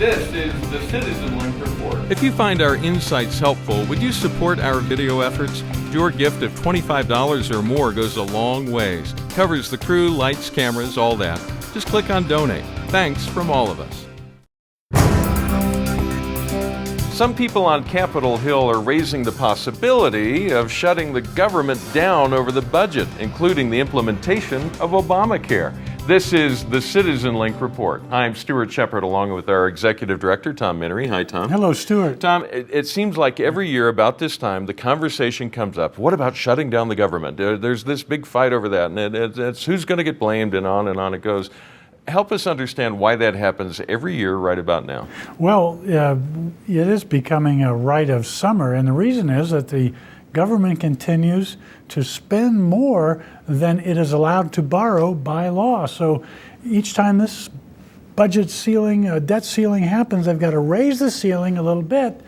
This is the Citizen Link Report. If you find our insights helpful, would you support our video efforts? Your gift of $25 or more goes a long ways. Covers the crew, lights, cameras, all that. Just click on Donate. Thanks from all of us. Some people on Capitol Hill are raising the possibility of shutting the government down over the budget, including the implementation of Obamacare. This is the Citizen Link Report. I'm Stuart Shepard, along with our Executive Director, Tom Minnery. Hi, Tom. Hello, Stuart. Tom, it seems like every year about this time, the conversation comes up. What about shutting down the government? There's this big fight over that, and it's who's going to get blamed, and on it goes. Help us understand why that happens every year right about now. Well, it is becoming a rite of summer, and the reason is that the government continues to spend more than it is allowed to borrow by law. So each time this budget ceiling, debt ceiling happens, they've got to raise the ceiling a little bit,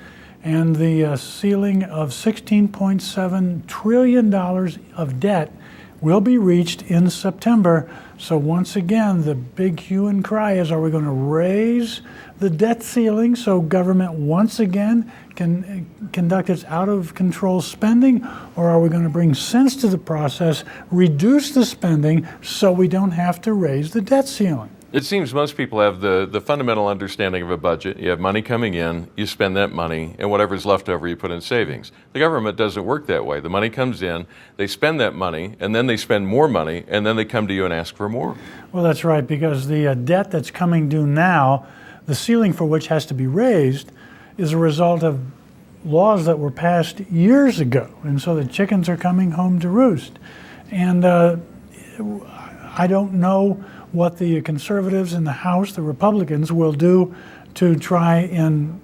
and the ceiling of $16.7 trillion of debt will be reached in September. So once again, the big hue and cry is, are we going to raise the debt ceiling so government once again can conduct its out-of-control spending, or are we going to bring sense to the process, reduce the spending so we don't have to raise the debt ceiling? It seems most people have the fundamental understanding of a budget. You have money coming in, you spend that money, and whatever's left over you put in savings. The government doesn't work that way. The money comes in, they spend that money, and then they spend more money, and then they come to you and ask for more. Well, that's right, because the debt that's coming due now, the ceiling for which has to be raised, is a result of laws that were passed years ago. And so the chickens are coming home to roost. And I don't know what the conservatives in the House, the Republicans, will do to try and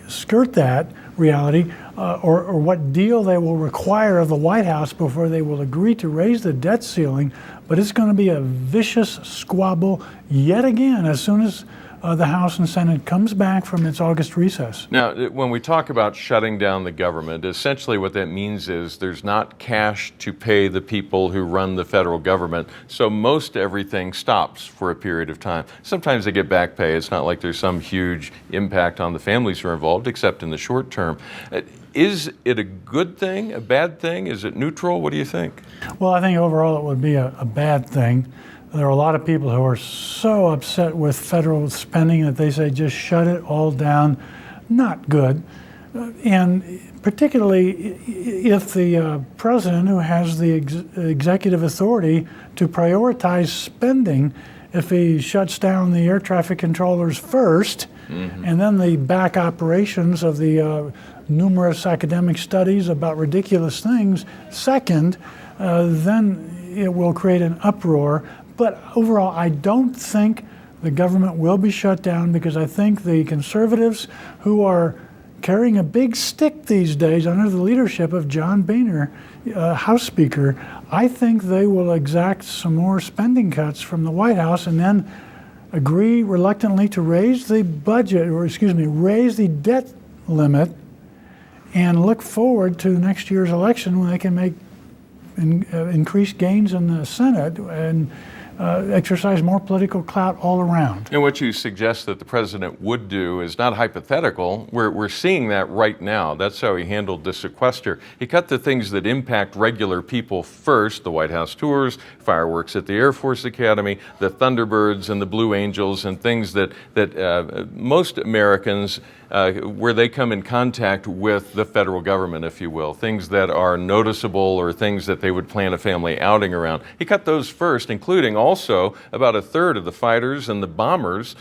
skirt that reality, or what deal they will require of the White House before they will agree to raise the debt ceiling. But it's going to be a vicious squabble yet again as soon as the House and Senate comes back from its August recess. Now, when we talk about shutting down the government, essentially what that means is there's not cash to pay the people who run the federal government, so most everything stops for a period of time. Sometimes they get back pay. It's not like there's some huge impact on the families who are involved, except in the short term. Is it a good thing, a bad thing? Is it neutral? What do you think? Well, I think overall it would be a bad thing. There are a lot of people who are so upset with federal spending that they say just shut it all down. Not good. And particularly if the president, who has the executive authority to prioritize spending, if he shuts down the air traffic controllers first, and then the back operations of the numerous academic studies about ridiculous things second, then it will create an uproar. But overall, I don't think the government will be shut down, because I think the conservatives, who are carrying a big stick these days under the leadership of John Boehner, House Speaker, I think they will exact some more spending cuts from the White House and then agree reluctantly to raise the budget, or raise the debt limit, and look forward to next year's election when they can make increased gains in the Senate and exercise more political clout all around. And what you suggest that the president would do is not hypothetical. We're seeing that right now. That's how he handled the sequester. He cut the things that impact regular people first: the White House tours, fireworks at the Air Force Academy, the Thunderbirds and the Blue Angels, and things that most Americans, where they come in contact with the federal government, if you will, things that are noticeable or things that they would plan a family outing around. He cut those first, including also about a third of the fighters and the bombers,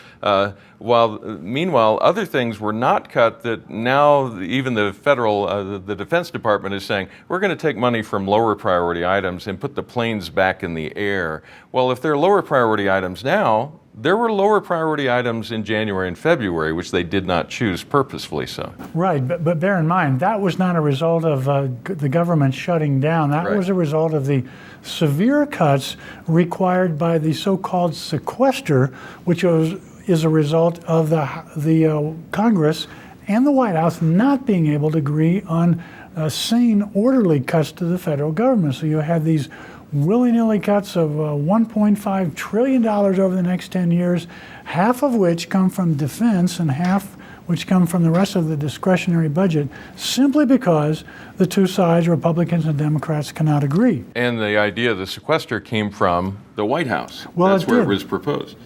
while meanwhile other things were not cut that now even the federal, the Defense Department is saying, we're going to take money from lower priority items and put the planes back in the air. Well, if they're lower priority items now, there were lower priority items in January and February, which they did not choose purposefully so. Right, but bear in mind, that was not a result of the government shutting down. That was a result of the severe cuts required by the so-called sequester, which is a result of the Congress and the White House not being able to agree on sane, orderly cuts to the federal government. So you had these willy-nilly cuts of $1.5 trillion over the next 10 years, half of which come from defense and half which come from the rest of the discretionary budget, simply because the two sides, Republicans and Democrats, cannot agree. And the idea of the sequester came from the White House. Well, That's it where did. it was proposed.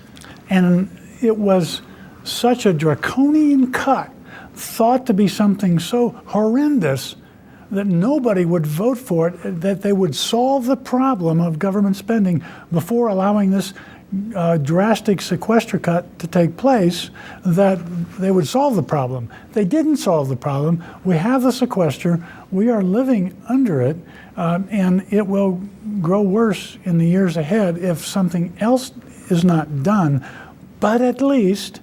And it was such a draconian cut, thought to be something so horrendous that nobody would vote for it, that they would solve the problem of government spending before allowing this drastic sequester cut to take place, that they would solve the problem. They didn't solve the problem. We have the sequester. We are living under it, and it will grow worse in the years ahead if something else is not done. But at least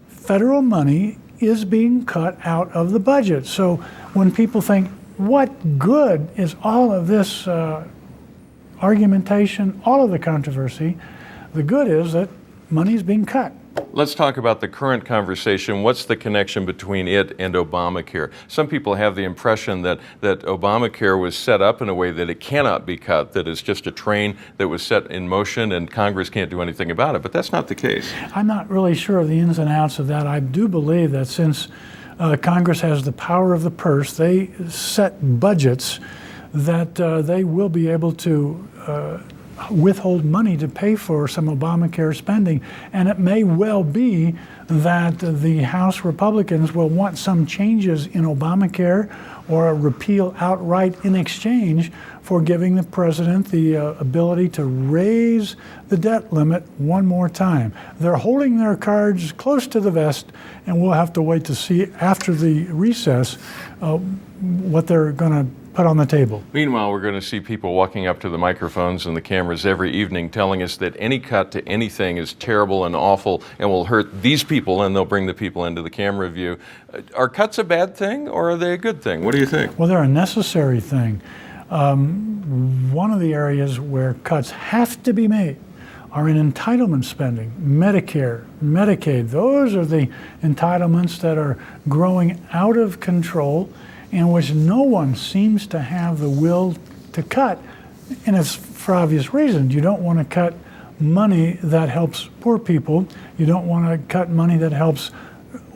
federal money is being cut out of the budget. So when people think, what good is all of this argumentation, all of the controversy? The good is that money is being cut. Let's talk about the current conversation. What's the connection between it and Obamacare? Some people have the impression that Obamacare was set up in a way that it cannot be cut, that it's just a train that was set in motion and Congress can't do anything about it, but that's not the case. I'm not really sure of the ins and outs of that. I do believe that since Congress has the power of the purse, they set budgets that they will be able to withhold money to pay for some Obamacare spending. And it may well be that the House Republicans will want some changes in Obamacare or a repeal outright in exchange for giving the president the ability to raise the debt limit one more time. They're holding their cards close to the vest, and we'll have to wait to see after the recess what they're going to put on the table. Meanwhile, we're going to see people walking up to the microphones and the cameras every evening telling us that any cut to anything is terrible and awful and will hurt these people, and they'll bring the people into the camera view. Are cuts a bad thing or are they a good thing? What do you think? Well, they're a necessary thing. One of the areas where cuts have to be made are in entitlement spending, Medicare, Medicaid. Those are the entitlements that are growing out of control and which no one seems to have the will to cut. And it's for obvious reasons. You don't want to cut money that helps poor people. You don't want to cut money that helps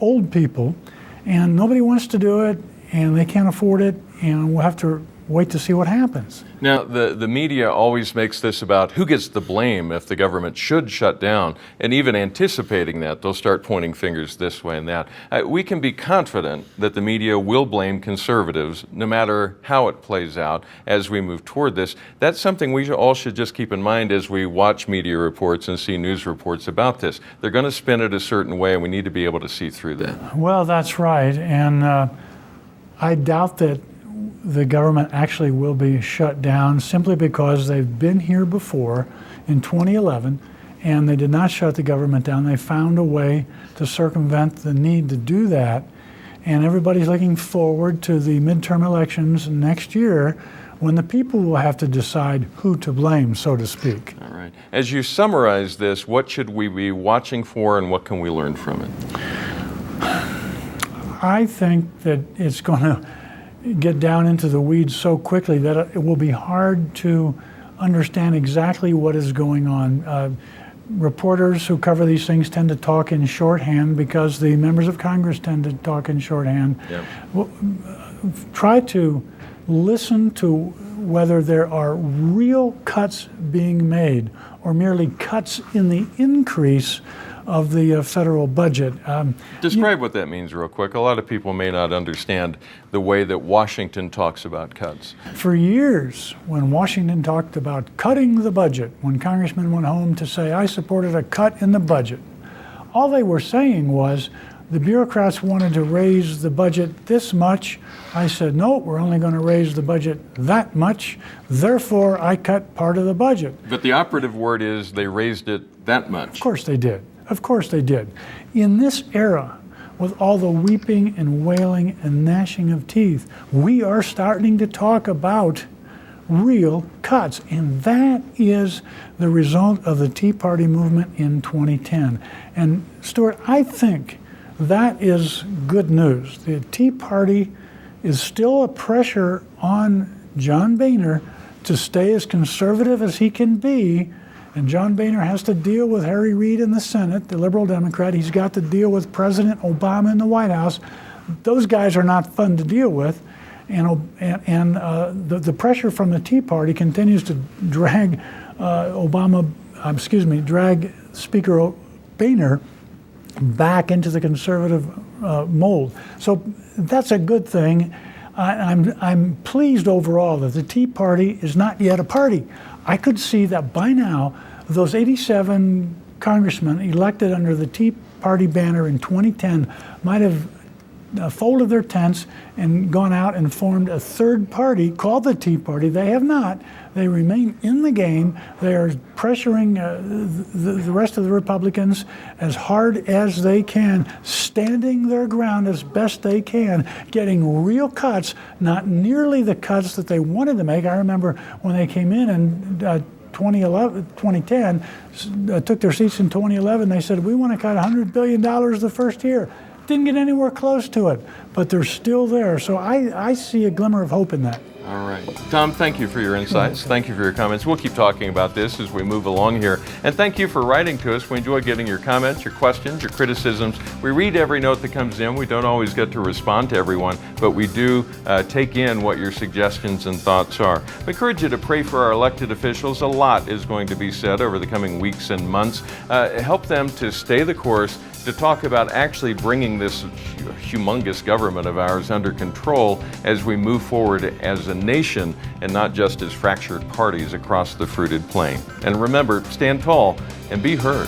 old people. And nobody wants to do it, and they can't afford it, and we'll have to wait to see what happens. Now, the media always makes this about who gets the blame if the government should shut down, and even anticipating that, they'll start pointing fingers this way and that. We can be confident that the media will blame conservatives, no matter how it plays out as we move toward this. That's something we all should just keep in mind as we watch media reports and see news reports about this. They're going to spin it a certain way, and we need to be able to see through that. Well, that's right, and I doubt that the government actually will be shut down simply because they've been here before in 2011 and they did not shut the government down. They found a way to circumvent the need to do that. And everybody's looking forward to the midterm elections next year when the people will have to decide who to blame, so to speak. All right. As you summarize this, what should we be watching for and what can we learn from it? I think that it's going to get down into the weeds so quickly that it will be hard to understand exactly what is going on. Reporters who cover these things tend to talk in shorthand because the members of Congress tend to talk in shorthand. Yeah. Try to listen to whether there are real cuts being made or merely cuts in the increase of the federal budget. Describe what that means real quick. A lot of people may not understand the way that Washington talks about cuts. For years, when Washington talked about cutting the budget, when congressmen went home to say, I supported a cut in the budget, all they were saying was, the bureaucrats wanted to raise the budget this much. I said, no, we're only going to raise the budget that much. Therefore, I cut part of the budget. But the operative word is they raised it that much. Of course they did. Of course they did. In this era, with all the weeping and wailing and gnashing of teeth, we are starting to talk about real cuts. And that is the result of the Tea Party movement in 2010. And Stuart, I think that is good news. The Tea Party is still a pressure on John Boehner to stay as conservative as he can be. And John Boehner has to deal with Harry Reid in the Senate, the liberal Democrat. He's got to deal with President Obama in the White House. Those guys are not fun to deal with. And the pressure from the Tea Party continues to drag drag Speaker Boehner back into the conservative mold. So that's a good thing. I'm pleased overall that the Tea Party is not yet a party. I could see that by now, those 87 congressmen elected under the Tea Party banner in 2010 might have folded their tents and gone out and formed a third party called the Tea Party. They have not. They remain in the game. They are pressuring the rest of the Republicans as hard as they can, standing their ground as best they can, getting real cuts, not nearly the cuts that they wanted to make. I remember when they came in 2010, took their seats in 2011, they said, we want to cut $100 billion the first year. Didn't get anywhere close to it, but they're still there. So I see a glimmer of hope in that. All right. Tom, thank you for your insights. Thank you for your comments. We'll keep talking about this as we move along here. And thank you for writing to us. We enjoy getting your comments, your questions, your criticisms. We read every note that comes in. We don't always get to respond to everyone, but we do take in what your suggestions and thoughts are. We encourage you to pray for our elected officials. A lot is going to be said over the coming weeks and months. Help them to stay the course, to talk about actually bringing this humongous government of ours under control as we move forward as a nation and not just as fractured parties across the fruited plain. And remember, stand tall and be heard.